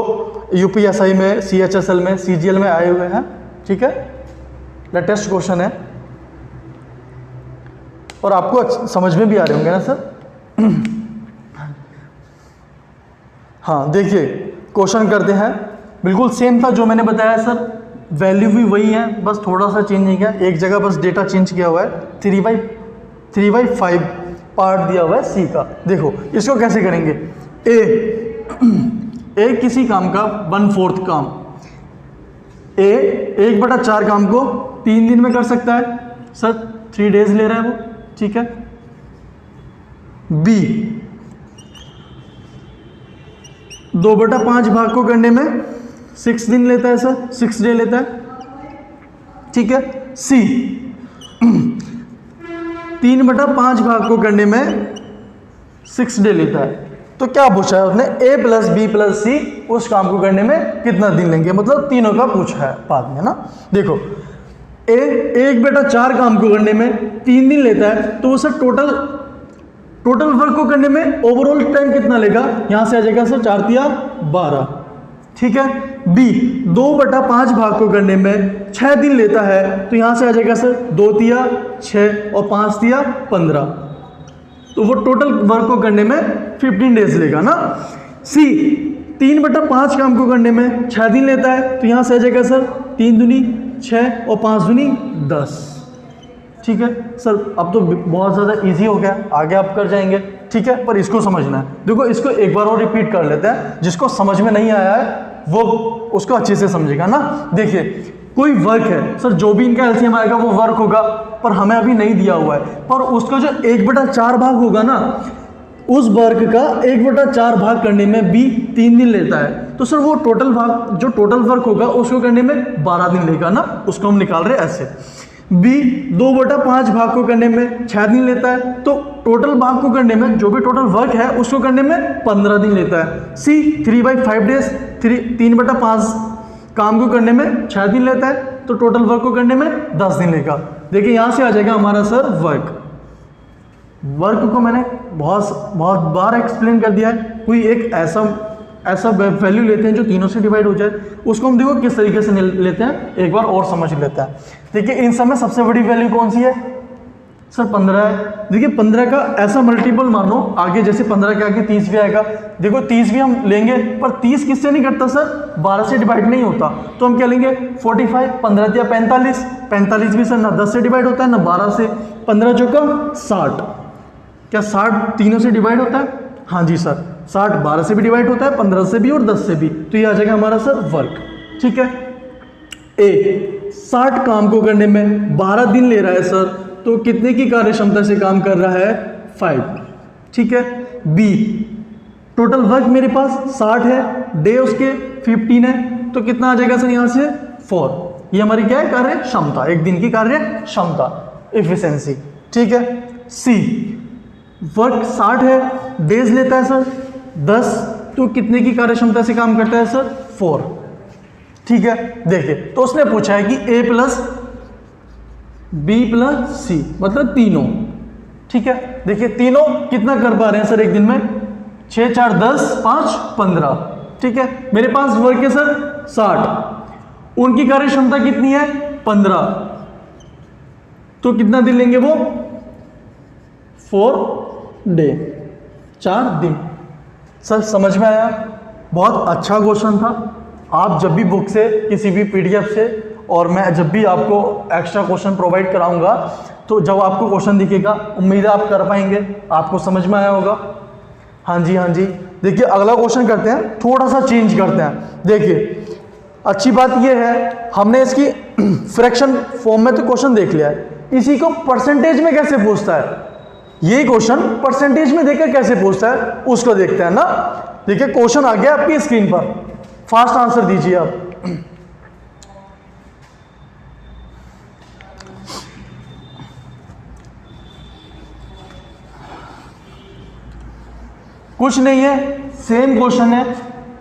यूपीएसआई में, सीएचएसएल में, सीजीएल में आए हुए हैं, ठीक है, लेटेस्ट क्वेश्चन है और आपको समझ में भी आ रहे होंगे ना सर। हाँ देखिए क्वेश्चन करते हैं, बिल्कुल सेम था जो मैंने बताया सर, वैल्यू भी वही है, बस थोड़ा सा चेंज नहीं किया, एक जगह बस डेटा चेंज किया हुआ है। 3/5 पार्ट दिया हुआ है सी का। देखो इसको कैसे करेंगे, ए किसी काम का 1/4 काम, ए 1/4 काम को 3 दिन में कर सकता है सर, 3 डेज ले रहा है वो, ठीक है। बी 2/5 भाग को करने में 6 दिन लेता है सर, 6 डे लेता है, ठीक है। सी 3/5 भाग को करने में 6 डे लेता है। तो क्या पूछा है उसने, ए प्लस बी प्लस सी उस काम को करने में कितना दिन लेंगे, मतलब तीनों का पूछा है बाद में ना। देखो ए 1/4 काम को करने में 3 दिन लेता है, तो वो सर टोटल वर्क को करने में ओवरऑल टाइम कितना लेगा, यहां से आ जाएगा सर 4 तिया 12, ठीक है। बी 2/5 भाग को करने में 6 दिन लेता है, तो यहां से आ जाएगा सर 2 तिया 6 और 5 तिया 15, तो वो टोटल वर्क को करने में 15 डेज लेगा ना। सी 3/5 काम को करने में 6 दिन लेता है, तो यहां से आ जाएगा सर 3 दूनी 6 और 5 दूनी 10, ठीक है सर। अब तो बहुत ज़्यादा इजी हो गया, आगे आप कर जाएंगे, ठीक है, पर इसको समझना है। देखो इसको एक बार और रिपीट कर लेते हैं, जिसको समझ में नहीं आया है वो उसको अच्छे से समझेगा ना। देखिए कोई वर्क है सर, जो भी इनका एलसीएम आएगा वो वर्क होगा, पर हमें अभी नहीं दिया हुआ है, पर उसका जो 1/4 भाग होगा ना, उस वर्क का 1/4 भाग करने में बी 3 दिन लेता है, तो सर वो टोटल भाग जो टोटल वर्क होगा उसको करने में 12 दिन लेगा ना, उसको हम निकाल रहे हैं ऐसे। बी 2/5 भाग को करने में 6 दिन लेता है, तो टोटल भाग को करने में जो भी टोटल वर्क है उसको करने में 15 दिन लेता है। सी 3/5 डेज 3/5 काम को करने में 6 दिन लेता है, तो टोटल वर्क को करने में 10 दिन लेगा। देखिए यहाँ से आ जाएगा हमारा सर वर्क को मैंने बहुत बार एक्सप्लेन कर दिया है। कोई एक ऐसा वैल्यू लेते हैं जो तीनों से डिवाइड हो जाए, उसको हम देखो किस तरीके से लेते हैं, एक बार और समझ लेते हैं। देखिए इन सब में सबसे बड़ी वैल्यू कौन सी है सर, 15 है। देखिए 15 का ऐसा मल्टीपल मानो आगे, जैसे 15 के आगे 30 भी आएगा। देखो 30 भी हम लेंगे, पर 30 किससे नहीं करता सर, 12 से डिवाइड नहीं होता, तो हम क्या लेंगे 45, 15 या 45, 45 भी सर ना 10 से डिवाइड होता है ना 12 से, 15 चौका 60, क्या 60 तीनों से डिवाइड होता है, हाँ जी सर 60 12 से भी डिवाइड होता है, 15 से भी और 10 से भी, तो ये आ जाएगा हमारा सर वर्क, ठीक है। ए 60 काम को करने में 12 दिन ले रहा है सर, तो कितने की कार्य क्षमता से काम कर रहा है 5, ठीक है। बी टोटल वर्क मेरे पास 60 है, डे उसके 15 है, तो कितना आ जाएगा सर यहाँ से 4, ये हमारी क्या है कार्य क्षमता, एक दिन की कार्य क्षमता एफिशिएंसी, ठीक है। सी वर्क 60 है, डेज लेता है सर 10, तो कितने की कार्य क्षमता से काम करता है सर 4, ठीक है। देखिए तो उसने पूछा है कि ए प्लस बी प्लस सी मतलब तीनों, ठीक है। देखिए तीनों कितना कर पा रहे हैं सर एक दिन में, 6 4 10 5 15, ठीक है। मेरे पास वर्क है सर 60, उनकी कार्य क्षमता कितनी है 15, तो कितना दिन लेंगे वो 4 डे, 4 दिन। सर समझ में आया, बहुत अच्छा क्वेश्चन था। आप जब भी बुक से किसी भी पीडीएफ से, और मैं जब भी आपको एक्स्ट्रा क्वेश्चन प्रोवाइड कराऊंगा, तो जब आपको क्वेश्चन दिखेगा उम्मीद है आप कर पाएंगे, आपको समझ में आया होगा। हाँ जी हाँ जी। देखिए अगला क्वेश्चन करते हैं, थोड़ा सा चेंज करते हैं। देखिए अच्छी बात यह है हमने इसकी फ्रैक्शन फॉर्म में तो क्वेश्चन देख लिया है, इसी को परसेंटेज में कैसे पूछता है, ये क्वेश्चन परसेंटेज में देकर कैसे पूछता है उसको देखते हैं ना। देखिए क्वेश्चन आ गया आपकी स्क्रीन पर, फास्ट आंसर दीजिए आप। कुछ नहीं है, सेम क्वेश्चन है,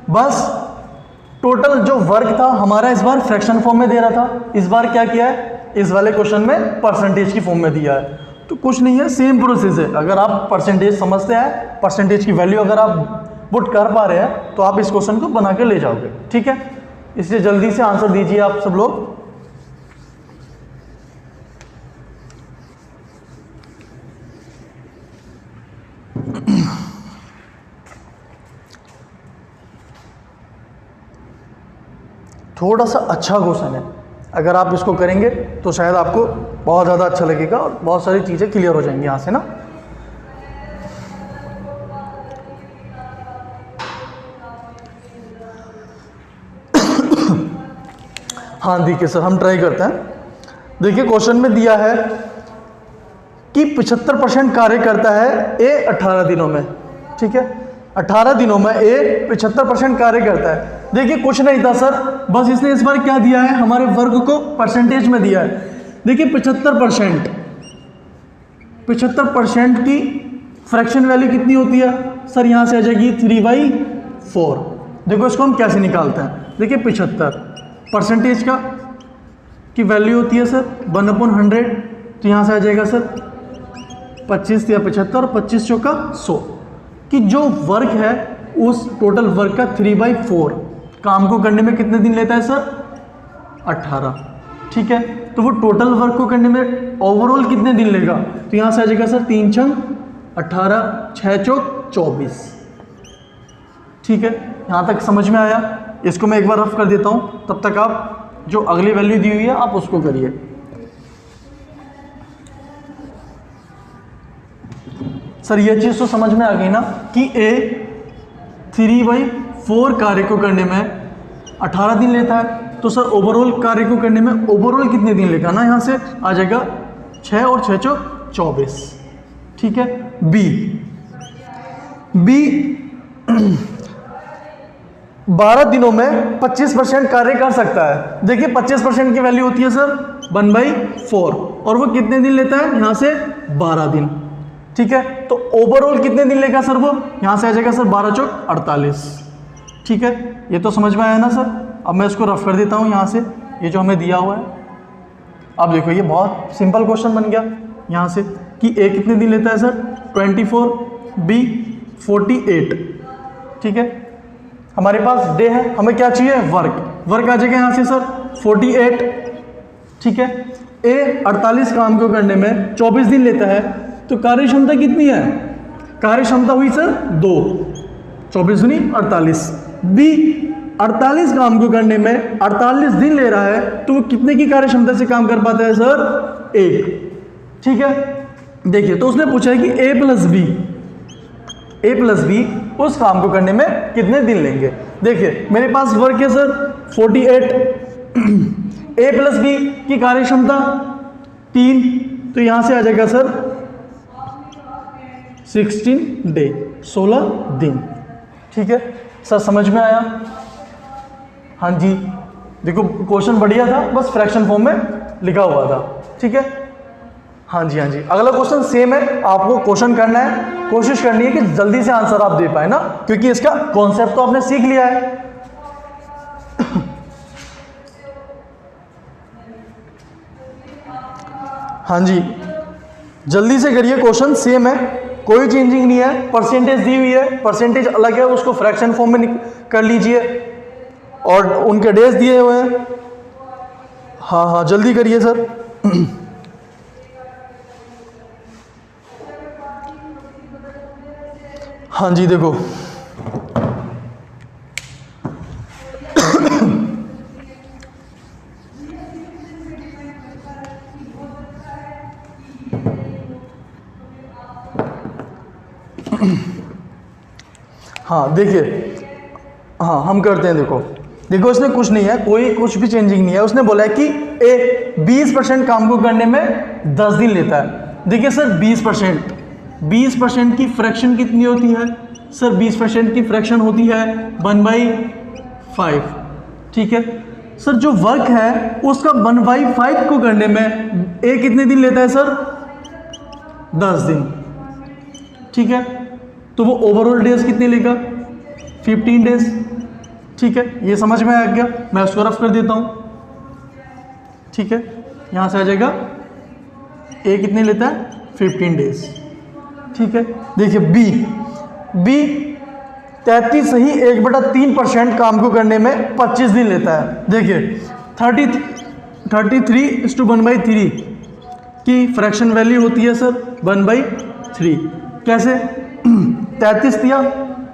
बस टोटल जो वर्क था हमारा इस बार फ्रैक्शन फॉर्म में दे रहा था, इस बार क्या किया है, इस वाले क्वेश्चन में परसेंटेज की फॉर्म में दिया है। तो कुछ नहीं है, सेम प्रोसेस है। अगर आप परसेंटेज समझते हैं, परसेंटेज की वैल्यू अगर आप पुट कर पा रहे हैं तो आप इस क्वेश्चन को बना के ले जाओगे, ठीक है। इसलिए जल्दी से आंसर दीजिए आप सब लोग। थोड़ा सा अच्छा क्वेश्चन है, अगर आप इसको करेंगे तो शायद आपको बहुत ज़्यादा अच्छा लगेगा और बहुत सारी चीज़ें क्लियर हो जाएंगी यहाँ से ना। हाँ देखिए सर, हम ट्राई करते हैं। देखिए क्वेश्चन में दिया है कि 75% कार्य करता है ए 18 दिनों में, ठीक है। 18 दिनों में ए 75% कार्य करता है। देखिए कुछ नहीं था सर, बस इसने इस बार क्या दिया है, हमारे वर्ग को परसेंटेज में दिया है। देखिए 75% की फ्रैक्शन वैल्यू कितनी होती है सर, यहाँ से आ जाएगी 3/4। देखो इसको हम कैसे निकालते हैं। देखिए 75 परसेंटेज का की वैल्यू होती है सर 1/100, तो यहाँ से आ जाएगा सर 25 या 75, 25 चौका 100 कि जो वर्क है उस टोटल वर्क का 3/4 काम को करने में कितने दिन लेता है सर, 18, ठीक है। तो वो टोटल वर्क को करने में ओवरऑल कितने दिन लेगा, तो यहाँ से आ जाएगा सर 3 छंग 18, 6 चौक 24, ठीक है। यहाँ तक समझ में आया। इसको मैं एक बार रफ कर देता हूँ, तब तक आप जो अगली वैल्यू दी हुई है आप उसको करिए। सर ये चीज़ तो समझ में आ गई ना कि ए 3/4 कार्य को करने में 18 दिन लेता है, तो सर ओवरऑल कार्य को करने में ओवरऑल कितने दिन लेगा ना, यहाँ से आ जाएगा 6 और 6 चौक 24, ठीक है। बी 12 दिनों में 25% कार्य कर सकता है। देखिए 25% की वैल्यू होती है सर 1/4 और वो कितने दिन लेता है, यहाँ से 12 दिन, ठीक है। तो ओवरऑल कितने दिन लेगा सर वो, यहाँ से आ जाएगा सर 12 चौक 48, ठीक है। ये तो समझ में आया ना सर। अब मैं इसको रफ कर देता हूँ यहाँ से, ये जो हमें दिया हुआ है। अब देखो ये बहुत सिंपल क्वेश्चन बन गया यहाँ से कि ए कितने दिन लेता है सर 24, बी 48, ठीक है। हमारे पास डे है, हमें क्या चाहिए, वर्क आ जाएगा यहाँ से सर 48, ठीक है। ए 48 काम को करने में 24 दिन लेता है, तो कार्य क्षमता कितनी है, कार्य क्षमता हुई सर 2, 24 दूनी 48। बी 48 काम को करने में 48 दिन ले रहा है, तो वो कितने की कार्य क्षमता से काम कर पाता है सर, 1, ठीक है। देखिए तो उसने पूछा है कि ए प्लस बी उस काम को करने में कितने दिन लेंगे। देखिए मेरे पास वर्क है सर 48, ए प्लस बी की कार्य क्षमता 3, तो यहां से आ जाएगा सर 16 डे, 16 दिन, ठीक है। सर समझ में आया, हाँ जी। देखो क्वेश्चन बढ़िया था, बस फ्रैक्शन फॉर्म में लिखा हुआ था, ठीक है। हाँ जी हाँ जी। अगला क्वेश्चन सेम है, आपको क्वेश्चन करना है, कोशिश करनी है कि जल्दी से आंसर आप दे पाए ना, क्योंकि इसका कॉन्सेप्ट तो आपने सीख लिया है। हाँ जी जल्दी से करिए, क्वेश्चन सेम है, कोई चेंजिंग नहीं है। परसेंटेज दी हुई है, परसेंटेज अलग है, उसको फ्रैक्शन फॉर्म में कर लीजिए और उनके डेज दिए हुए हैं। हाँ हाँ जल्दी करिए सर। हाँ जी देखो हाँ देखिए, हाँ हम करते हैं। देखो इसने कुछ नहीं है, कोई कुछ भी चेंजिंग नहीं है। उसने बोला है कि ए 20% काम को करने में 10 दिन लेता है। देखिए सर 20% की फ्रैक्शन कितनी होती है सर, 20% की फ्रैक्शन होती है 1/5, ठीक है। सर जो वर्क है उसका 1/5 को करने में ए कितने दिन लेता है सर, 10 दिन, ठीक है। तो वो ओवरऑल डेज कितने लेगा, 15 डेज, ठीक है। ये समझ में आ गया, मैं उसको रफ कर देता हूँ, ठीक है। यहाँ से आ जाएगा ए कितने लेता है 15 डेज। ठीक है, देखिए बी 33 सही 1/3% काम को करने में 25 दिन लेता है। देखिए 33:1/3 की फ्रैक्शन वैल्यू होती है सर 1/3। कैसे? 33 दिया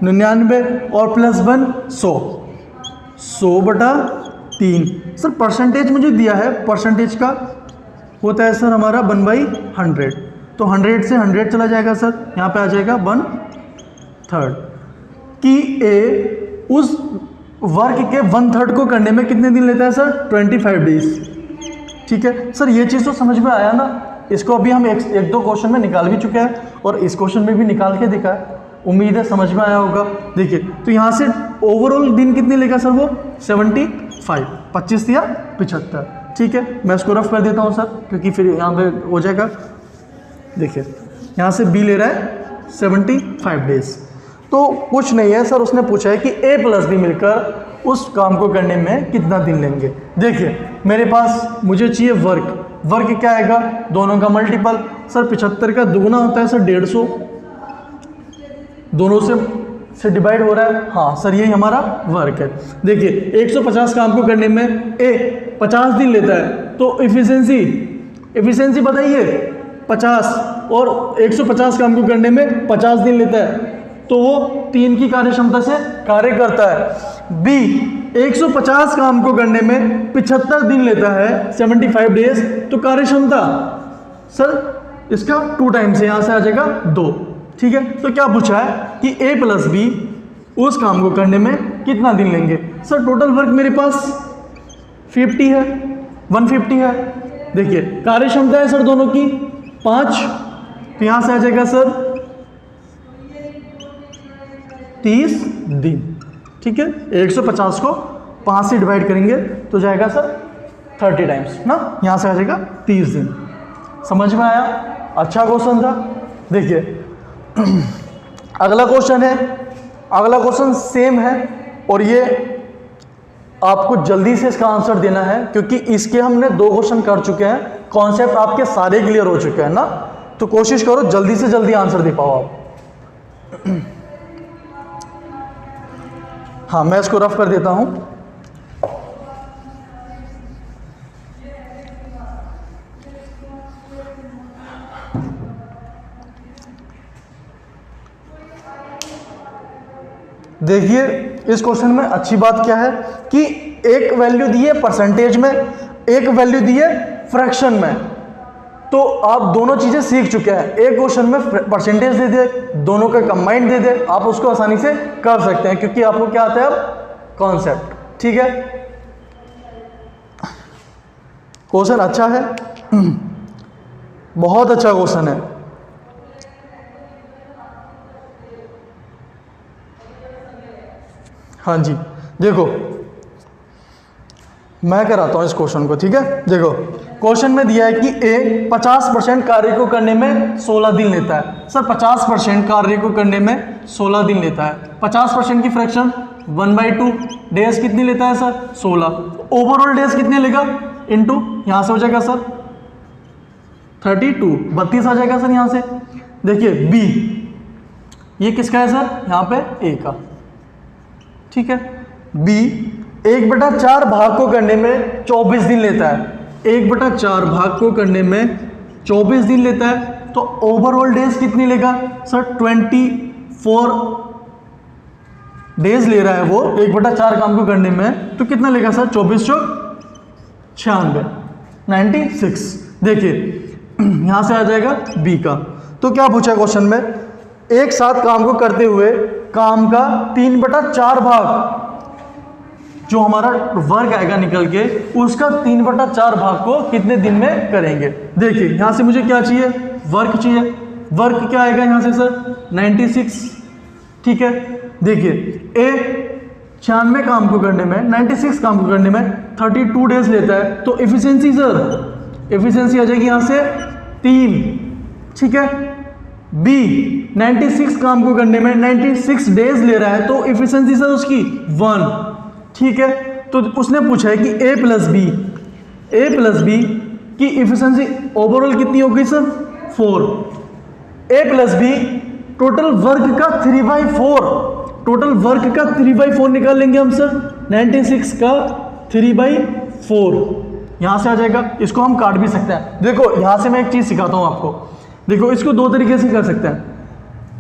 99 और +1 100/3। सर परसेंटेज मुझे दिया है, परसेंटेज का होता है सर हमारा 1/100, तो 100 से 100 चला जाएगा सर, यहाँ पे आ जाएगा 1/3 कि ए उस वर्क के 1/3 को करने में कितने दिन लेता है सर? 25 डेज। ठीक है सर, ये चीज़ तो समझ में आया ना। इसको अभी हम एक दो क्वेश्चन में निकाल भी चुके हैं और इस क्वेश्चन में भी निकाल के देखा है, उम्मीद है समझ में आया होगा। देखिए तो यहाँ से ओवरऑल दिन कितने लेगा सर? वो 75, 25 या 75। ठीक है, मैं इसको रफ कर देता हूँ सर, क्योंकि फिर यहाँ पे हो जाएगा। देखिए यहाँ से बी ले रहा है 75 डेज, तो कुछ नहीं है सर, उसने पूछा है कि ए प्लस बी मिलकर उस काम को करने में कितना दिन लेंगे। देखिए मेरे पास मुझे चाहिए वर्क क्या आएगा? दोनों का मल्टीपल। सर 75 का दुगुना होता है सर 150, दोनों से डिवाइड हो रहा है। हाँ सर यही हमारा वर्क है। देखिए 150 काम को करने में ए 50 दिन लेता है, तो इफिशिएंसी बताइए 50, और 150 काम को करने में 50 दिन लेता है, तो वो 3 की कार्य क्षमता से कार्य करता है। बी 150 काम को करने में 75 दिन लेता है 75 डेज, तो कार्य क्षमता सर इसका 2 टाइम्स है, यहाँ से आ जाएगा 2। ठीक है, तो क्या पूछा है कि ए प्लस बी उस काम को करने में कितना दिन लेंगे। सर टोटल वर्क मेरे पास 50 है, 150 है। देखिए कार्य क्षमता है सर दोनों की 5, तो यहाँ से आ जाएगा सर 30 दिन। ठीक है, 150 को 5 से डिवाइड करेंगे तो जाएगा सर 30 टाइम्स ना, यहाँ से आ जाएगा 30 दिन। समझ में आया? अच्छा क्वेश्चन था। देखिए अगला क्वेश्चन है, अगला क्वेश्चन सेम है और ये आपको जल्दी से इसका आंसर देना है, क्योंकि इसके हमने 2 क्वेश्चन कर चुके हैं, कॉन्सेप्ट आपके सारे क्लियर हो चुके हैं ना, तो कोशिश करो जल्दी से जल्दी आंसर दे पाओ आप। हाँ मैं इसको रफ कर देता हूं। देखिए इस क्वेश्चन में अच्छी बात क्या है कि एक वैल्यू दी है परसेंटेज में, एक वैल्यू दी है फ्रैक्शन में, तो आप दोनों चीजें सीख चुके हैं। एक क्वेश्चन में परसेंटेज दे दे, दोनों का कंबाइंड दे दे, आप उसको आसानी से कर सकते हैं, क्योंकि आपको क्या आता है अब? कॉन्सेप्ट। ठीक है, क्वेश्चन अच्छा है, बहुत अच्छा क्वेश्चन है। हाँ जी देखो मैं कराता हूं इस क्वेश्चन को। ठीक है, देखो क्वेश्चन में दिया है कि ए 50% कार्य को करने में 16 दिन लेता है। सर 50% कार्य को करने में 16 दिन लेता है, 50% की फ्रैक्शन 1/2 डेज कितनी लेता है सर? 16। ओवरऑल डेज कितने लेगा? इनटू यहाँ से हो जाएगा सर 32, 32 आ जाएगा सर यहाँ से। देखिए बी ये किसका है सर? यहाँ पे ए का। ठीक है, बी 1/4 भाग को करने में 24 दिन लेता है, 1/4 भाग को करने में 24 दिन लेता है, तो ओवरऑल डेज कितनी लेगा सर? 24 डेज ले रहा है वो 1/4 काम को करने में, तो कितना लेगा सर? 24 चौक 96, 96। देखिए यहां से आ जाएगा बी का। तो क्या पूछा क्वेश्चन में? एक साथ काम को करते हुए काम का 3/4 भाग जो हमारा वर्क आएगा निकल के, उसका 3/4 भाग को कितने दिन में करेंगे। देखिए यहां से मुझे क्या चाहिए? वर्क चाहिए। वर्क क्या आएगा यहां से सर? 96। ठीक है, देखिए ए 96 काम को करने में, 96 काम को करने में 32 डेज लेता है, तो एफिशिएंसी सर, एफिशिएंसी आ जाएगी यहां से 3। ठीक है, बी 96 काम को करने में 96 डेज ले रहा है, तो एफिशिएंसी सर उसकी 1। ठीक है, तो उसने पूछा है कि ए प्लस बी की एफिशिएंसी ओवरऑल कितनी होगी sir? 4, a plus B total वर्ग का 3/4, टोटल वर्ग का 3/4 निकाल लेंगे हम सर। 96 का 3/4 यहाँ से आ जाएगा। इसको हम काट भी सकते हैं। देखो यहाँ से मैं एक चीज़ सिखाता हूँ आपको। देखो इसको दो तरीके से कर सकते हैं।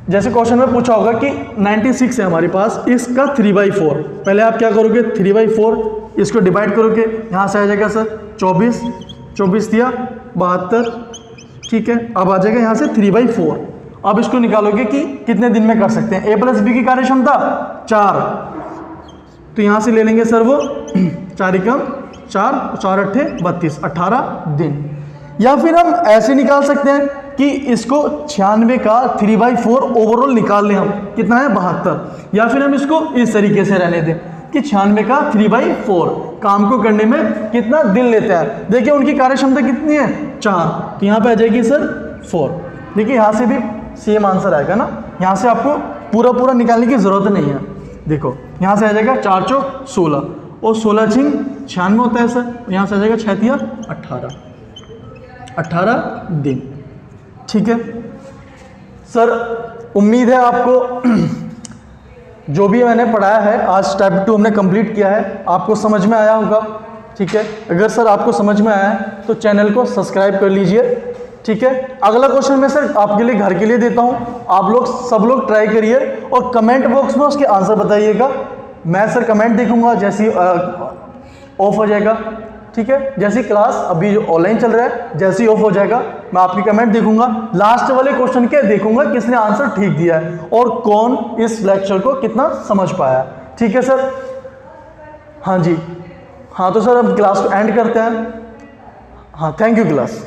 जैसे क्वेश्चन में पूछा होगा कि 96 है हमारे पास, इसका 3/4। पहले आप क्या करोगे, 3/4 इसको डिवाइड करोगे, यहाँ से आ जाएगा सर 24, 24 दिया 72, ठीक है। अब आ जाएगा यहाँ से 3/4। अब इसको निकालोगे कि कितने दिन में कर सकते हैं। ए प्लस बी की कार्य क्षमता 4, तो यहाँ से ले लेंगे सर वो 4 एकम 4, 4 अट्ठे 32, 18 दिन। या फिर हम ऐसे निकाल सकते हैं कि इसको 96 का 3/4 ओवरऑल निकाल लें हम, कितना है 72। या फिर हम इसको इस तरीके से रहने दें कि 96 का 3/4 काम को करने में कितना दिन लेता है। देखिए उनकी कार्य क्षमता कितनी है 4, तो यहाँ पे आ जाएगी सर 4। देखिए यहाँ से भी सेम आंसर आएगा ना, यहाँ से आपको पूरा पूरा निकालने की ज़रूरत नहीं है। देखो यहाँ से आ जाएगा 4 चौक 16 और 16 छिंग 96 होता है सर, यहाँ से आ जाएगा 6 तिया 18 दिन, ठीक है सर। उम्मीद है आपको जो भी मैंने पढ़ाया है आज स्टेप 2 हमने कंप्लीट किया है, आपको समझ में आया होगा, ठीक है। अगर सर आपको समझ में आया है तो चैनल को सब्सक्राइब कर लीजिए, ठीक है। अगला क्वेश्चन मैं सर आपके लिए घर के लिए देता हूं, आप लोग सब लोग ट्राई करिए और कमेंट बॉक्स में उसके आंसर बताइएगा। मैं सर कमेंट देखूंगा जैसी ऑफ हो जाएगा, ठीक है। जैसी क्लास अभी ऑनलाइन चल रहा है, जैसे ही ऑफ हो जाएगा मैं आपकी कमेंट देखूंगा, लास्ट वाले क्वेश्चन के देखूंगा किसने आंसर ठीक दिया है और कौन इस लेक्चर को कितना समझ पाया, ठीक है सर। हाँ जी, हाँ तो सर अब क्लास को एंड करते हैं। हाँ, थैंक यू क्लास।